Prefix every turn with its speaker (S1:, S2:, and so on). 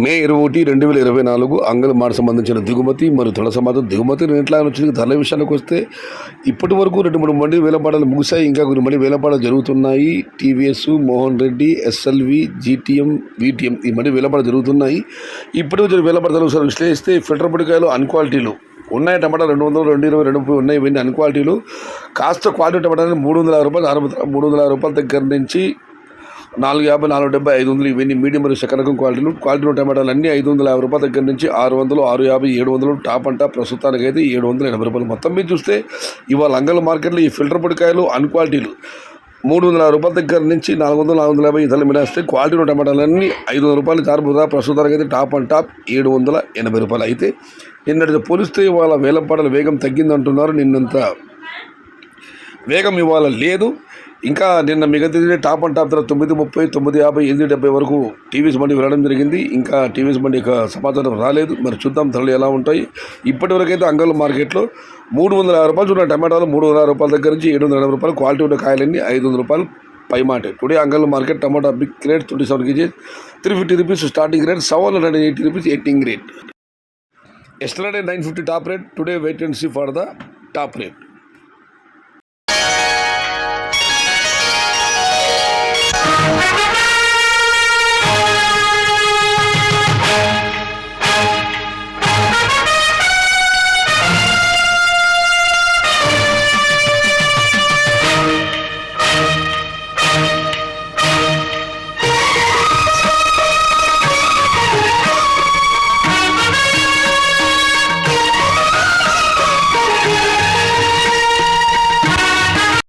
S1: మే 21, 2024 అంగళ మాట సంబంధించిన దిగుమతి మరియు తొల సమాధానం దిగుమతి రేట్ల వచ్చిన ధరల విషయానికి వస్తే ఇప్పటి వరకు 2-3 మంది వేలంపాటలు ముగిశాయి. ఇంకా కొన్ని మంది వేలంపాటలు జరుగుతున్నాయి. TVS, Mohan Reddy, SLV, GTM, VTM ఈ మంది వేలంపాటలు జరుగుతున్నాయి. ఇప్పటి వచ్చిన వేలంపాటలు ఒకసారి విశ్లేషిస్తే ఫిల్టర్ పొడికాయలు అన్క్వాలిటీలు ఉన్నాయి. టమాటా 200, 220, 230 ఉన్నాయి. ఇవన్నీ అన్క్వాలిటీలు. కాస్త క్వాలిటీ టమాటాలు 350 రూపాయలు, 350 రూపాయల దగ్గర నుంచి 450, 470, 500 ఇవన్నీ మీడియం మరియు సెకండ్ రకం క్వాలిటీలు టమాటాలు అన్నీ 550 రూపాయల దగ్గర నుంచి 600, 650, 700 టాప్ అంటా ప్రస్తుతానికి అయితే 780 రూపాయలు. మొత్తం మీద చూస్తే ఇవాళ అంగళ మార్కెట్లో ఈ ఫిల్టర్ పొడికాయలు అన్క్వాలిటీలు 300 రూపాయల దగ్గర నుంచి 400, 450 ఇతరులు మినేస్తే క్వాలిటీలో టమాటాలన్నీ 500 రూపాయలు జారుపుదా. ప్రస్తుతానికి అయితే టాప్ అండ్ టాప్ 780 రూపాయలు. అయితే నిన్నటితో పోలిస్తే ఇవాళ వేలంపాటల వేగం తగ్గిందంటున్నారు. నిన్నంత వేగం ఇవాళ లేదు. ఇంకా నిన్న మిగతా టాప్ అండ్ టాప్ ధర 930, 950, 870 వరకు టీవీఎస్ బండి వెళ్ళడం జరిగింది. ఇంకా టీవీఎస్ బండి సమాచారం రాలేదు. మరి చూద్దాం ధరలు ఎలా ఉంటాయి. ఇప్పటి వరకు అయితే అంగళ మార్కెట్లో 350 రూపాయలు చూడండి. టమాటాలు 300 రూపాయల దగ్గర నుంచి 780 రూపాయలు. క్వాలిటీ ఉన్న కాయలన్నీ 500 రూపాయలు పై మాట. Today Angalla market tomato big rate 27 kg 350 rupees starting rate, 780 rupees ending rate. Yesterday 950 top rate, today wait and see for the top rate.